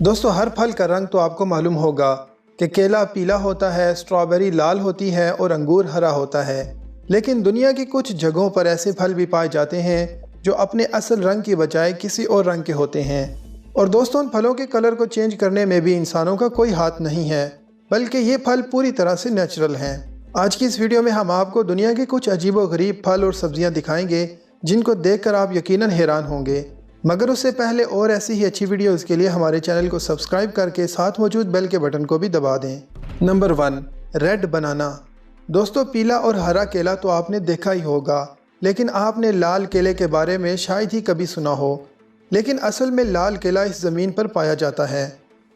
दोस्तों, हर फल का रंग तो आपको मालूम होगा कि केला पीला होता है, स्ट्रॉबेरी लाल होती है और अंगूर हरा होता है। लेकिन दुनिया की कुछ जगहों पर ऐसे फल भी पाए जाते हैं जो अपने असल रंग की बजाय किसी और रंग के होते हैं। और दोस्तों, उन फलों के कलर को चेंज करने में भी इंसानों का कोई हाथ नहीं है, बल्कि ये फल पूरी तरह से नेचुरल हैं। आज की इस वीडियो में हम आपको दुनिया के कुछ अजीबोगरीब फल और सब्जियां दिखाएंगे जिनको देखकर आप यकीनन हैरान होंगे। मगर उससे पहले और ऐसी ही अच्छी वीडियोज़ के लिए हमारे चैनल को सब्सक्राइब करके साथ मौजूद बेल के बटन को भी दबा दें। Number 1, red banana. दोस्तों, पीला और हरा केला तो आपने देखा ही होगा, लेकिन आपने लाल केले के बारे में शायद ही कभी सुना हो। लेकिन असल में लाल केला इस ज़मीन पर पाया जाता है।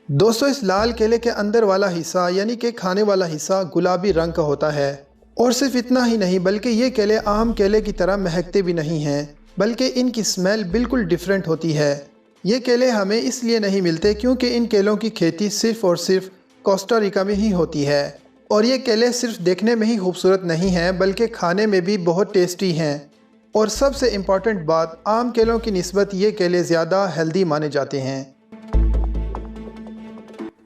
दोस्तों, इस लाल केले के अंदर वाला हिस्सा यानी कि खाने वाला हिस्सा गुलाबी रंग का होता है। और सिर्फ इतना ही नहीं, बल्कि ये केले आम केले की तरह महकते भी नहीं हैं, बल्कि इनकी स्मेल बिल्कुल डिफरेंट होती है। ये केले हमें इसलिए नहीं मिलते क्योंकि इन केलों की खेती सिर्फ और सिर्फ कोस्टा रिका में ही होती है। और ये केले सिर्फ देखने में ही खूबसूरत नहीं हैं, बल्कि खाने में भी बहुत टेस्टी हैं। और सबसे इम्पॉर्टेंट बात, आम केलों की निस्बत ये केले ज़्यादा हेल्दी माने जाते हैं।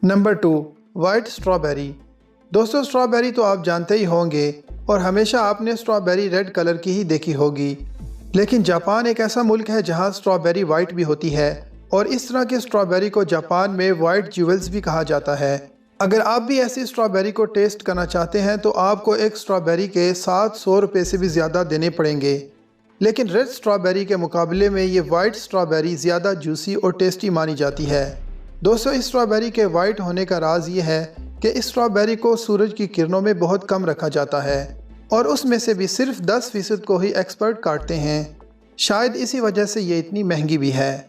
Number 2, white strawberry. दोस्तों, स्ट्रॉबेरी तो आप जानते ही होंगे और हमेशा आपने स्ट्रॉबेरी रेड कलर की ही देखी होगी। लेकिन जापान एक ऐसा मुल्क है जहां स्ट्रॉबेरी वाइट भी होती है, और इस तरह के स्ट्रॉबेरी को जापान में वाइट ज्यूवेल्स भी कहा जाता है। अगर आप भी ऐसी स्ट्रॉबेरी को टेस्ट करना चाहते हैं तो आपको एक स्ट्रॉबेरी के 700 रुपये से भी ज़्यादा देने पड़ेंगे। लेकिन रेड स्ट्रॉबेरी के मुकाबले में ये वाइट स्ट्रॉबेरी ज़्यादा जूसी और टेस्टी मानी जाती है। दोस्तों, इस स्ट्रॉबेरी के वाइट होने का राज ये है कि इस स्ट्रॉबेरी को सूरज की किरणों में बहुत कम रखा जाता है, और उसमें से भी सिर्फ 10% को ही एक्सपर्ट काटते हैं। शायद इसी वजह से ये इतनी महंगी भी है।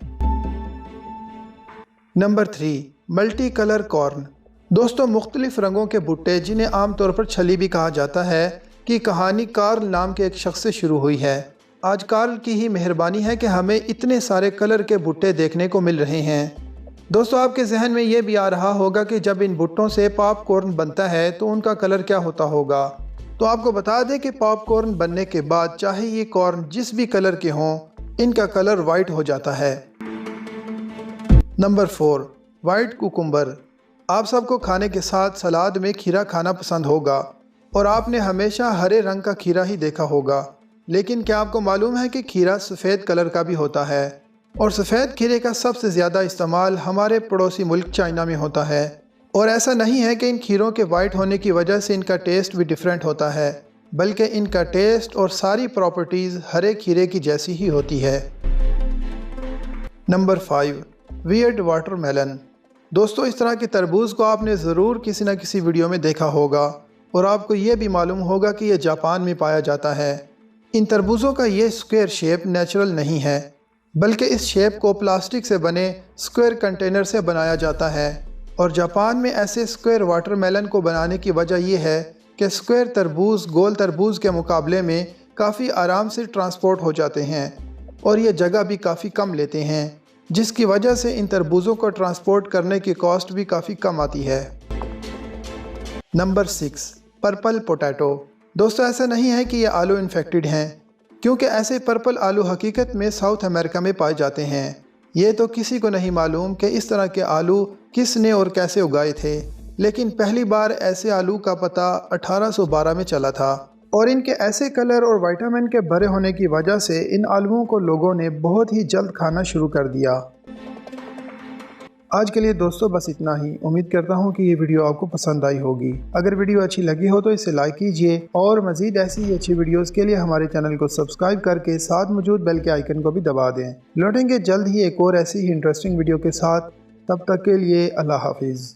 Number 3, multi colour corn. दोस्तों, मुख्तलिफ रंगों के भुट्टे, जिन्हें आमतौर पर छली भी कहा जाता है, की कहानी कार्ल नाम के एक शख्स से शुरू हुई है। आज कार्ल की ही मेहरबानी है कि हमें इतने सारे कलर के भुट्टे देखने को मिल रहे हैं। दोस्तों, आपके जहन में ये भी आ रहा होगा कि जब इन भुट्टों से पॉपकॉर्न बनता है तो उनका कलर क्या होता होगा। तो आपको बता दें कि पॉपकॉर्न बनने के बाद चाहे ये कॉर्न जिस भी कलर के हों, इनका कलर वाइट हो जाता है। Number 4, white cucumber. आप सबको खाने के साथ सलाद में खीरा खाना पसंद होगा, और आपने हमेशा हरे रंग का खीरा ही देखा होगा। लेकिन क्या आपको मालूम है कि खीरा सफ़ेद कलर का भी होता है? और सफ़ेद खीरे का सबसे ज़्यादा इस्तेमाल हमारे पड़ोसी मुल्क चाइना में होता है। और ऐसा नहीं है कि इन खीरों के वाइट होने की वजह से इनका टेस्ट भी डिफरेंट होता है, बल्कि इनका टेस्ट और सारी प्रॉपर्टीज़ हरे खीरे की जैसी ही होती है। Number 5, weird watermelon. दोस्तों, इस तरह के तरबूज को आपने ज़रूर किसी न किसी वीडियो में देखा होगा, और आपको ये भी मालूम होगा कि यह जापान में पाया जाता है। इन तरबूज़ों का ये स्क्वायर शेप नेचुरल नहीं है, बल्कि इस शेप को प्लास्टिक से बने स्क्वायर कंटेनर से बनाया जाता है। और जापान में ऐसे स्क्वायर वाटरमेलन को बनाने की वजह यह है कि स्क्वायर तरबूज गोल तरबूज के मुकाबले में काफ़ी आराम से ट्रांसपोर्ट हो जाते हैं, और ये जगह भी काफ़ी कम लेते हैं, जिसकी वजह से इन तरबूजों को ट्रांसपोर्ट करने की कॉस्ट भी काफ़ी कम आती है। Number 6, purple potato. दोस्तों, ऐसा नहीं है कि ये आलू इन्फेक्टेड हैं, क्योंकि ऐसे पर्पल आलू हकीकत में साउथ अमेरिका में पाए जाते हैं। ये तो किसी को नहीं मालूम कि इस तरह के आलू किसने और कैसे उगाए थे, लेकिन पहली बार ऐसे आलू का पता 1812 में चला था। और इनके ऐसे कलर और विटामिन के भरे होने की वजह से इन आलूओं को लोगों ने बहुत ही जल्द खाना शुरू कर दिया। आज के लिए दोस्तों बस इतना ही। उम्मीद करता हूँ कि ये वीडियो आपको पसंद आई होगी। अगर वीडियो अच्छी लगी हो तो इसे लाइक कीजिए, और मज़ीद ऐसी ही अच्छी वीडियोस के लिए हमारे चैनल को सब्सक्राइब करके साथ मौजूद बेल के आइकन को भी दबा दें। लौटेंगे जल्द ही एक और ऐसी ही इंटरेस्टिंग वीडियो के साथ। तब तक के लिए अल्लाह हाफिज़।